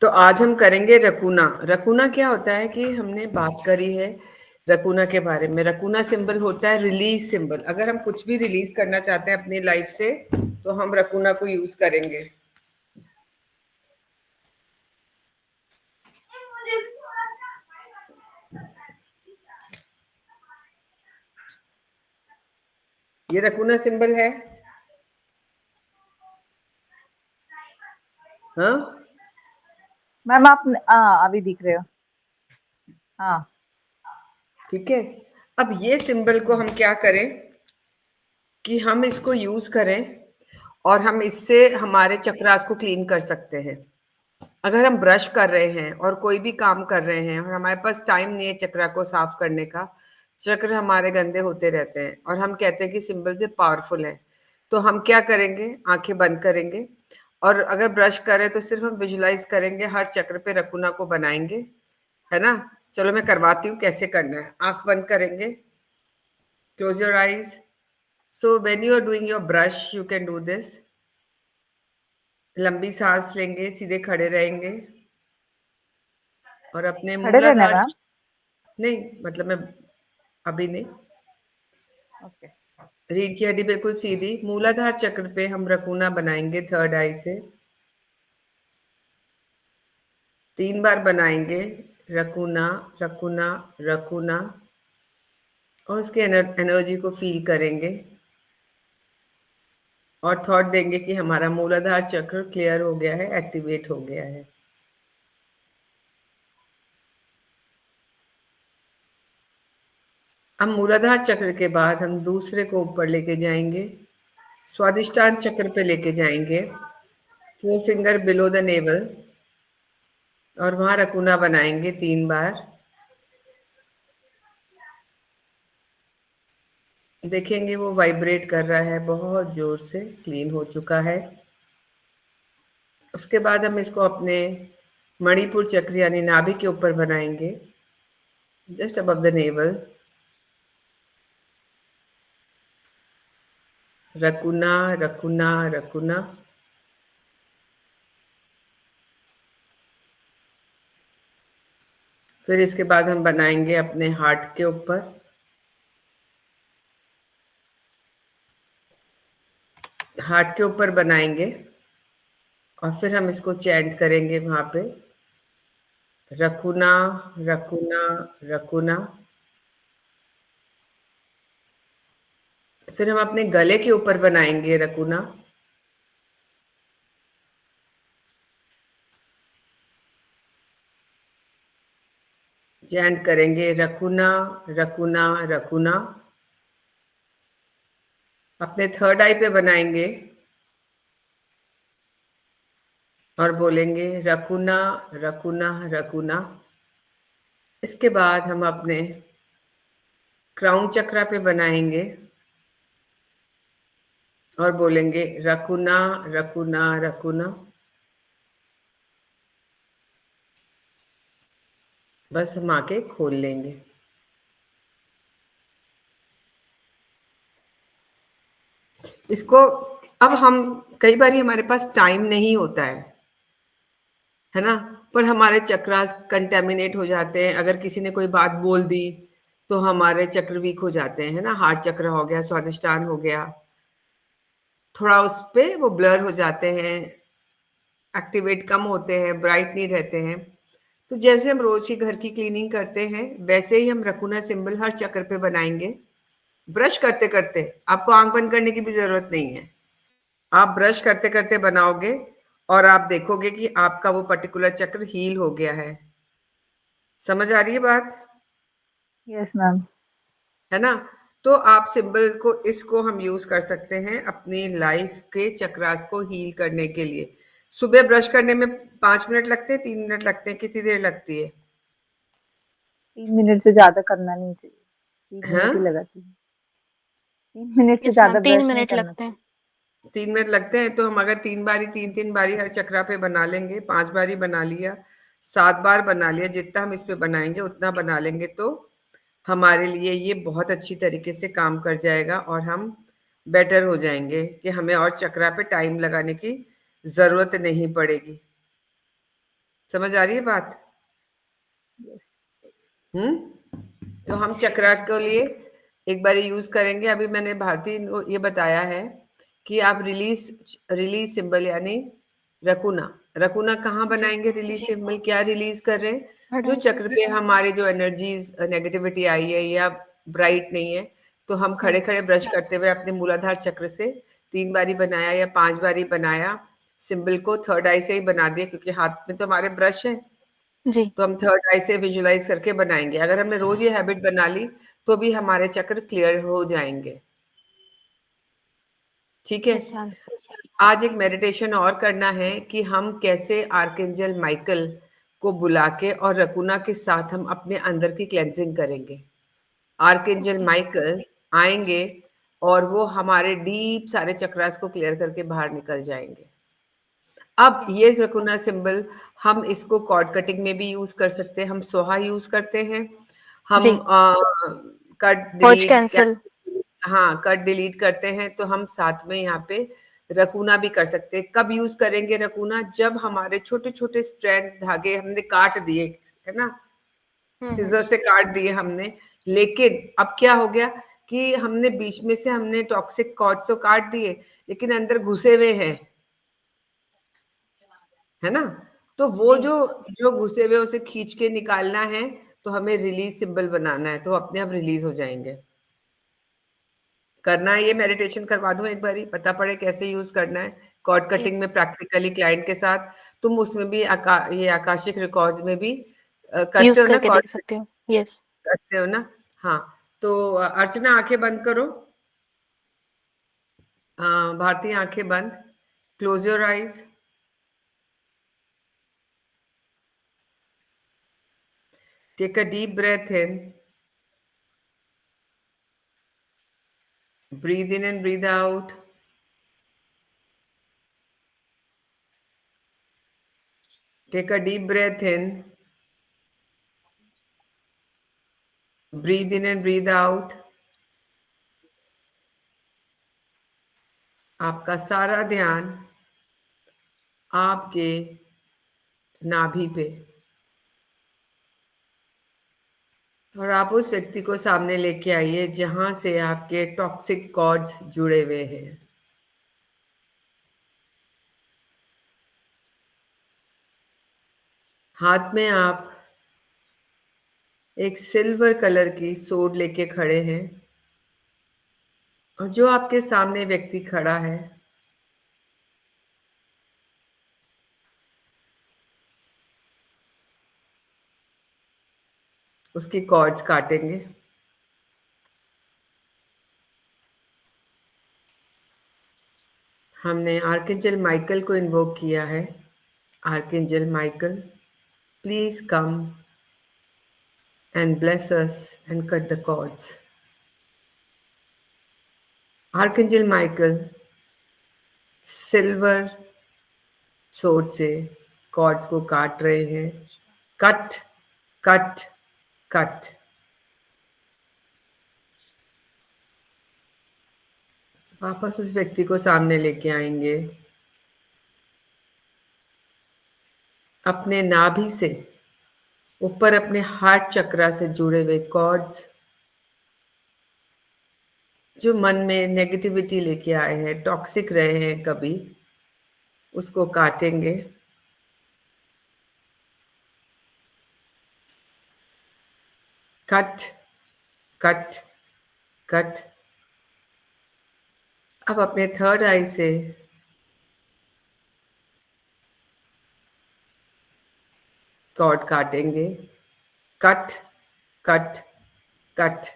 तो आज हम करेंगे रकुना। रकुना क्या होता है कि हमने बात करी है रकुना के बारे में। रकुना सिंबल होता है रिलीज सिंबल। अगर हम कुछ भी रिलीज करना चाहते हैं अपनी लाइफ से तो हम रकुना को यूज करेंगे। ये रकुना सिंबल है। हाँ, मैम आप अभी दिख रहे हो। हाँ, ठीक है। अब ये सिंबल को हम क्या करें कि हम इसको यूज करें और हम इससे हमारे चक्रास को क्लीन कर सकते हैं। अगर हम ब्रश कर रहे हैं और कोई भी काम कर रहे हैं और हमारे पास टाइम नहीं है चक्रा को साफ करने का, चक्र हमारे गंदे होते रहते हैं और हम कहते हैं कि सिंबल से पावरफुल है, तो हम क्या करेंगे, आंखें बंद करेंगे और अगर ब्रश करें तो सिर्फ हम विजुलाइज करेंगे, हर चक्र पे रकुना को बनाएंगे, है ना। चलो मैं करवाती हूँ कैसे करना है। आंख बंद करेंगे, close your eyes. So when you are doing your brush you can do this. लंबी सांस लेंगे, सीधे खड़े रहेंगे और अपने खड़े रहना है मूलाधार, मैम। नहीं मतलब मैं अभी नहीं, ओके। रीढ़ की हड्डी बिल्कुल सीधी, मूलाधार चक्र पे हम रकुना बनाएंगे थर्ड आई से। 3 बार बनाएंगे रकुना, रकुना, रकुना और उसके एनर्जी को फील करेंगे और थॉट देंगे कि हमारा मूलाधार चक्र क्लियर हो गया है, एक्टिवेट हो गया है। अब मूलाधार चक्र के बाद हम दूसरे को ऊपर लेके जाएंगे, स्वादिष्टान चक्र पे लेके जाएंगे, 4 फिंगर बिलो द नेवल और वहां रकुना बनाएंगे 3 बार। देखेंगे वो वाइब्रेट कर रहा है बहुत जोर से, क्लीन हो चुका है। उसके बाद हम इसको अपने मणिपुर चक्र यानी नाभि के ऊपर बनाएंगे, जस्ट अबव द नेवल। रकुना, रकुना, रकुना। फिर इसके बाद हम बनाएंगे अपने हार्ट के ऊपर, हार्ट के ऊपर बनाएंगे और फिर हम इसको चैंट करेंगे वहां पे, रकुना, रकुना, रकुना। फिर हम अपने गले के ऊपर बनाएंगे रकुना, चैंट करेंगे रकुना, रकुना, रकुना। अपने थर्ड आई पे बनाएंगे और बोलेंगे रकुना, रकुना, रकुना। इसके बाद हम अपने क्राउन चक्रा पे बनाएंगे और बोलेंगे रकुना, रकुना, रकुना। बस हम आके खोल लेंगे। इसको अब हम, कई बार हमारे पास टाइम नहीं होता है ना, पर हमारे चक्रास कंटेमिनेट हो जाते हैं। अगर किसी ने कोई बात बोल दी तो हमारे चक्र वीक हो जाते हैं, है ना। हार्ट चक्र हो गया, स्वादिष्टान हो गया, थोड़ा उस पे वो ब्लर हो जाते हैं, एक्टिवेट कम होते हैं, ब्राइट नहीं रहते हैं। तो जैसे हम रोज की घर की क्लीनिंग करते हैं वैसे ही हम रकुना सिंबल हर चक्र पे बनाएंगे, ब्रश करते करते। आपको आंख बंद करने की भी जरूरत नहीं है, आप ब्रश करते करते बनाओगे और आप देखोगे कि आपका वो पर्टिकुलर चक्र हील हो गया है। समझ आ रही है बात, यस मैम। है ना। तो आप सिंबल को, इसको हम यूज कर सकते हैं अपनी लाइफ के चक्रास को हील करने के लिए। सुबह ब्रश करने में 5 मिनट लगते हैं, 3 मिनट लगते हैं, कितनी देर लगती है? 3 मिनट से ज्यादा करना नहीं चाहिए। 3 मिनट हाँ, ही लगाती हूँ। 3 मिनट से यस मैम, ज्यादा तीन ब्रश नहीं मिनट करना लगते चाहिए। हैं। 3 मिनट लगते हैं। तो हम अगर 3 बारी, तीन बारी हर चक्रा पे बना लेंगे, 5 बारी बना लिया, 7 बार बना लिया, जितना हम इस पे बनाएंगे उतना बना लेंगे, तो हमारे लिए ये बहुत अच्छी तरीके से काम कर जाएगा और हम बेटर हो जाएंगे कि हमें और चक्रा पे टाइम लगाने की ज़रूरत नहीं पड़ेगी। समझ आ रही है बात? हुँ? तो हम चक्रा के लिए एक बारी यूज़ करेंगे। अभी मैंने भारती को ये बताया है कि आप रिलीज़ सिंबल यानी रकुना, रकुना कहाँ जी, बनाएँगे रिलीज़ सिंबल? क्या रिलीज़ कर रहे हैं? जो हटाएँगे। चक्र पे हमारे जो एनर्जीज़ नेगेटिविटी आई है या ब्राइट नहीं है, तो हम खड़े-खड़े ब्रश करते हुए अपने मूलाधार चक्र से 3 बारी बनाया या 5 बारी बनाया, सिंबल को थर्ड आई से ही बना दिया क्योंकि हाथ में तो हमारे ब्रश है। जी, तो हम थर्ड आई से विजुलाइज़ करके बनाएँगे। अगर हमने रोज़ ये हैबिट बना ली, तो भी हमारे चक्र क्लियर हो जाएँगे। ठीक है? Yes ma'am. आज एक मेडिटेशन और करना है कि हम कैसे आर्कएंजल माइकल को बुला के और रकुना के साथ हम अपने अंदर की क्लेंजिंग करेंगे। आर्कएंजल ओके, माइकल आएँगे और वो हमारे डीप सारे चक्रास को क्लियर करके बाहर निकल जाएँगे। अब ओके। ये ज़कुना सिंबल हम इसको कॉर्ड कटिंग में भी यूज़ कर सकते हैं, हम सोहा यूज़ करते हैं, हम जी, कट पर्च डिलीट कैंसल। हाँ, कट डिलीट करते हैं तो हम साथ में यहाँ पे रकुना भी कर सकते हैं। कब यूज़ करेंगे रकुना? जब हमारे छोटे-छोटे स्ट्रैंड्स धागे हमने काट दिए, है ना? हुँ। सिज़र से काट दिए हमने, लेकिन अब क्या हो गया कि हमने बीच में से हमने टॉक्सिक कॉर्ड्स तो काट दिए, लेकिन अंदर घुसे हुए हैं। है ना? तो वो जी, जो घुसे हुए उसे खींच के निकालना है, तो हमें रिलीज़ सिंबल बनाना है, तो अपने आप रिलीज़ हो जाएँगे। करना है ये मेडिटेशन करवा दूँ एक बारी, पता पड़े कैसे यूज़ करना है, कॉर्ड कटिंग में यस, प्रैक्टिकली क्लाइंट के साथ, तुम उसमें भी ये आकाशिक रिकॉर्ड्स में भी करते यूज़ हो ना करके कॉर्ड देख सकती हूँ। यस, करते हो ना? हाँ, तो अर्चना आँखें बंद करो। भारती आँखें बंद, close your eyes, take a deep breath in, breathe in and breathe out, take a deep breath in, breathe in and breathe out। आपका सारा ध्यान आपके नाभि पे और आप उस व्यक्ति को सामने लेके आइए जहां से आपके टॉक्सिक कॉर्ड्स जुड़े हुए हैं। हाथ में आप एक सिल्वर कलर की सोड लेके खड़े हैं और जो आपके सामने व्यक्ति खड़ा है उसकी कॉर्ड्स काटेंगे। हमने आर्कएंजल माइकल को इन्वोक किया है। Archangel Michael, please come and bless us and cut the cords। Archangel Michael silver सोड से कॉर्ड्स को काट रहे हैं। Cut, cut, cut. वापस उस व्यक्ति को सामने लेके आएंगे। अपने नाभि से ऊपर अपने हार्ट चक्रा से जुड़े हुए कॉर्ड्स जो मन में नेगेटिविटी लेके आए हैं, टॉक्सिक रहे हैं कभी, उसको काटेंगे। Cut, cut, cut. अब अपने थर्ड आई से कॉर्ड काटेंगे। Cut, cut, cut.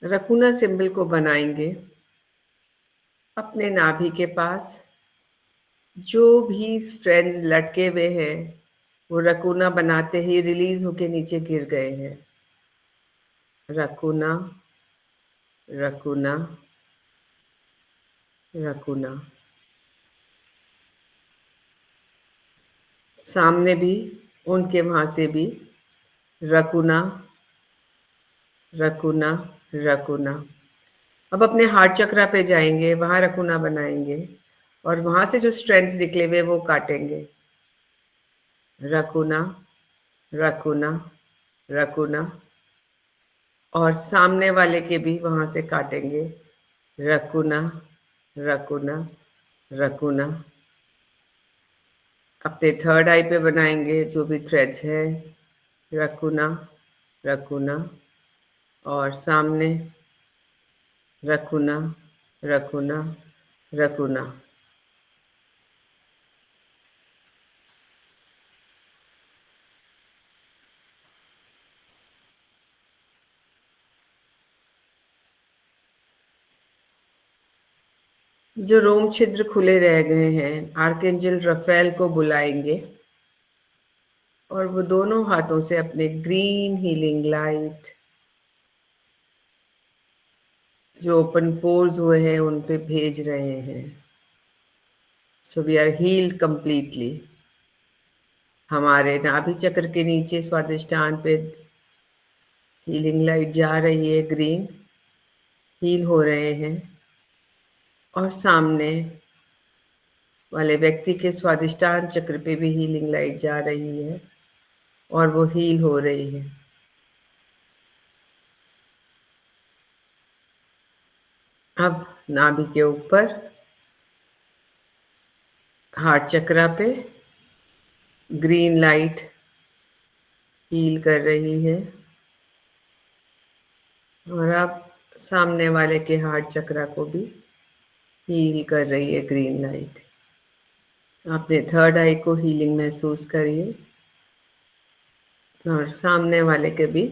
रकुना सिंबल को बनाएंगे अपने नाभि के पास। जो भी स्ट्रैंड्स लटके हुए हैं वो रकुना बनाते ही रिलीज होके नीचे गिर गए हैं। रकुना, रकुना, रकुना। सामने भी, उनके वहाँ से भी रकुना, रकुना, रकुना। अब अपने हार्ट चक्रा पे जाएँगे, वहाँ रकुना बनाएँगे और वहाँ से जो स्ट्रैंड्स निकले हुए वो काटेंगे। रकुना, रकुना, रकुना और सामने वाले के भी वहाँ से काटेंगे। रकुना, रकुना, रकुना। अपने थर्ड आई पे बनाएँगे जो भी थ्रेड्स हैं। रकुना, रकुना और सामने रकुना, रकुना, रकुना। जो रोम छिद्र खुले रह गए हैं, आर्कएंजल रफेल को बुलाएंगे और वो दोनों हाथों से अपने ग्रीन हीलिंग लाइट जो ओपन पोर्स हुए हैं उन पे भेज रहे हैं। So we are healed completely. हमारे नाभि चक्र के नीचे स्वादिष्टान पे हीलिंग लाइट जा रही है, ग्रीन हील हो रहे हैं और सामने वाले व्यक्ति के स्वादिष्टान चक्र पे भी हीलिंग लाइट जा रही है और वो हील हो रही है। अब नाभि के ऊपर हार्ट चक्रा पे ग्रीन लाइट हील कर रही है और अब सामने वाले के हार्ट चक्रा को भी हील कर रही है ग्रीन लाइट। अपने थर्ड आई को हीलिंग महसूस करिए और सामने वाले के भी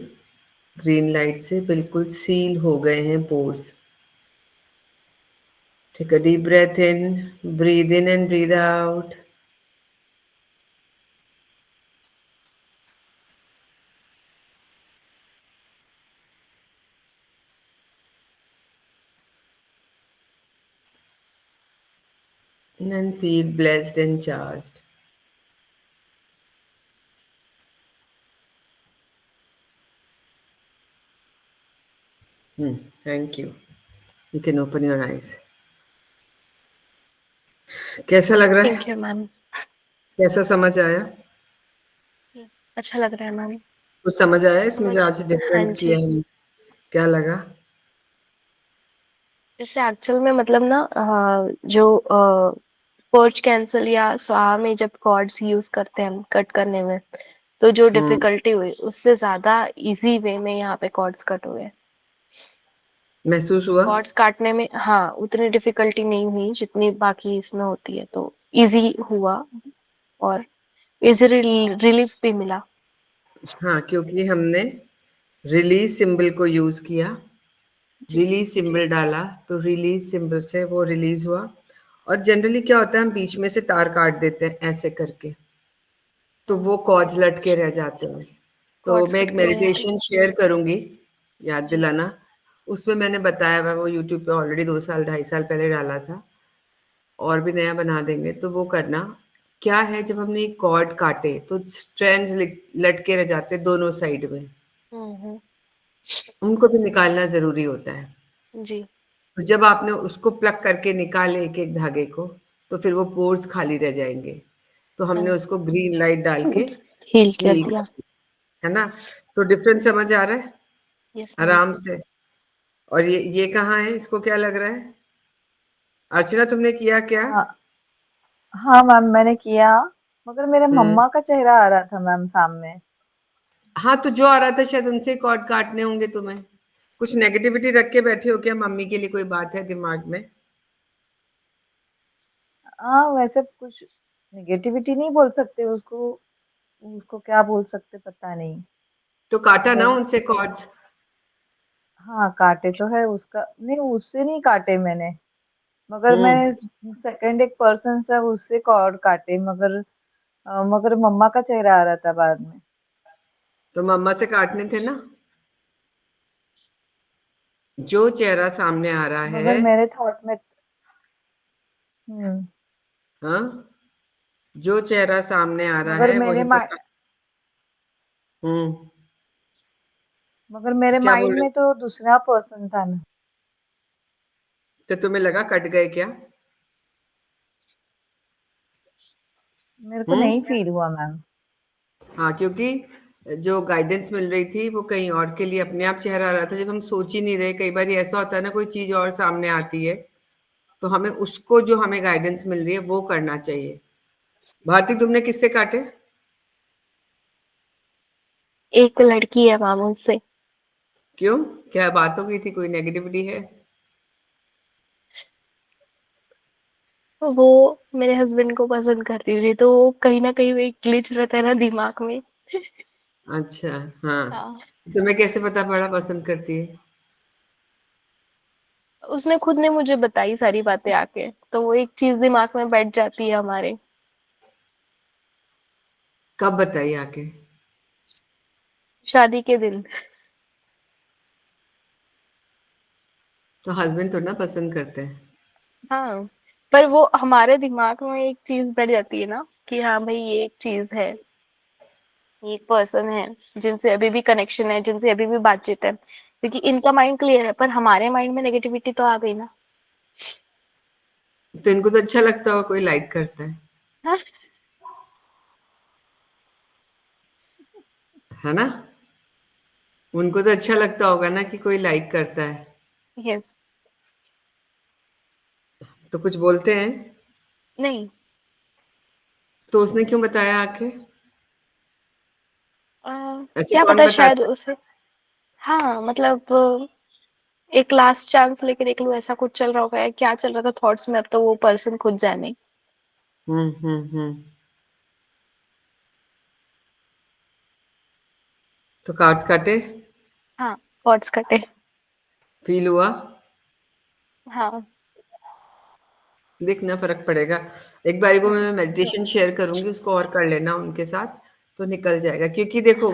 ग्रीन लाइट से बिल्कुल सील हो गए हैं pores. Take a deep breath in and breathe out. And feel blessed and charged. Thank you. You can open your eyes. कैसा लग रहा है? Thank you ma'am. कैसा समझ आया? अच्छा लग रहा है मैम। कुछ समझ आया इसमें समझ जो आज हाँ डिफरेंट जी। किया है? क्या लगा? जैसे एक्चुअल में मतलब ना जो पोर्च कैंसल या स्वाहा में जब कॉर्ड्स यूज करते हैं हम कट करने में, तो जो डिफिकल्टी हुई उससे ज्यादा इजी वे में यहाँ पे कॉर्ड्स कट हुए। महसूस हुआ? कॉर्ड्स काटने में हाँ उतनी डिफिकल्टी नहीं हुई जितनी बाकी इसमें होती है, तो इजी हुआ और इजी रिलीफ भी मिला। हाँ, क्योंकि हमने रिलीज सिंबल को यूज किया, जी रिलीज सिंबल डाला तो रिलीज सिंबल से वो रिलीज हुआ। और जनरली क्या होता है, हम बीच में से तार काट देते हैं ऐसे करके, तो वो कॉर्ड्स लटके रह जाते हैं। तो कॉर्ड्स मैं एक कट गए हैं। मेडिटेशन शेयर करूंगी, याद जी दिलाना। उसमें मैंने बताया हुआ, वो यूट्यूब पे ऑलरेडी 2 साल 2.5 साल पहले डाला था और भी नया बना देंगे, तो वो करना। क्या है, जब हमने एक कॉर्ड काटे तो स्ट्रैंड्स लटके रह जाते दोनों साइड में, हम्म। उनको भी निकालना ज़रूरी होता है। जी तो जब आपने उसको प्लग करके निकाले एक-एक धागे को, तो फिर वो पोर्स खाली रह जाएँगे। तो हाँ हमने उसको ग्रीन लाइट डाल के हील कर हील कर दिया। दिया, है ना? तो डिफरेंस समझ आ रहा है? Yes ma'am. आराम से। और ये कहाँ है? इसको क्या लग रहा है? अर्चना, तुमने किया क्या? हाँ हाँ मैम, मैंने किया, मगर मेरे हुँ। मम्मा का चेहरा आ रहा था मैम सामने। हाँ, तो जो आ रहा था शायद उनसे कॉर्ड काटने होंगे तुम्हें। कुछ नेगेटिविटी रख के बैठे हो क्या? मम्मी के लिए कोई बात है दिमाग में? हाँ, वैसे कुछ नेगेटिविटी नहीं बोल सकते उसको, उसको क्या बोल सकते पता नहीं। तो काटा ना मगर उनसे कॉर्ड्स। हाँ, काटे तो है उसका, नहीं उससे नहीं काटे मैंने, मगर हुँ, मैंने सेकंड एक पर्सन से उससे कॉर्ड काटे, मगर मगर मम्मा का चेहरा आ रहा था बाद में। तो मम्मा से काटने थे ना? जो चेहरा सामने आ रहा है, मगर मेरे थॉट में। हम्म। हाँ? जो चेहरा सामने आ रहा मगर है मेरे वही तो। माइ हम्म। मगर मेरे क्या बोल माइंड रहे? में तो दूसरा पर्सन था ना। तो तुम्हें लगा कट गए क्या? मेरे को नहीं हम्म। फील हुआ मैम। हाँ, क्योंकि जो गाइडेंस मिल रही थी वो कहीं और के लिए अपने आप चेहरा आ रहा था, जब हम सोच ही नहीं रहे। कई बार ऐसा होता है ना, कोई चीज और सामने आती है, तो हमें उसको, जो हमें गाइडेंस मिल रही है वो करना चाहिए। भारती, तुमने किससे काटे? एक लड़की है मैम, उससे। क्यों? क्या बात हो गई थी? कोई नेगेटिविटी है? वो मेरे हस्बैंड को पसंद करती थी, तो वो कहीं ना कहीं वो एक ग्लिच रहता है ना दिमाग में। अच्छा। हाँ। हाँ। तुम्हें कैसे पता पड़ा पसंद करती है? उसने खुद ने मुझे बताई सारी बातें आके, तो वो एक चीज दिमाग में बैठ जाती है हमारे। कब बताई आके? शादी के दिन। तो हस्बैंड थोड़ा ना पसंद करते हैं। हाँ, पर वो हमारे दिमाग में एक चीज बैठ जाती है ना, कि हाँ भाई ये एक चीज है, ये एक पर्सन है जिनसे अभी भी कनेक्शन है, जिनसे अभी भी बातचीत है। क्योंकि इनका माइंड क्लियर है, पर हमारे माइंड में नेगेटिविटी तो आ गई ना। तो इनको तो अच्छा लगता हो कोई लाइक करता हाँ। है ना? उनको तो अच्छा लगता होगा ना कि कोई लाइक करता है। यस। तो कुछ बोलते हैं? नहीं। तो उसने क्यों बताया आके? अ, ऐसे क्या कौन पता, शायद बताता है? उसे। हाँ मतलब एक लास्ट चांस लेके देख लो, ऐसा कुछ चल रहा होगा या क्या चल रहा था थॉट्स में, अब तो वो पर्सन खुद जाने। हम्म। तो कार्ड्स काटे? हाँ, थॉट्स कटे। फील हुआ? हाँ। देखना फर्क पड़ेगा। एक बारी को हाँ। मैं मेडिटेशन शेयर करूंगी, उसको और कर लेना उनके साथ, तो निकल जाएगा। क्योंकि देखो,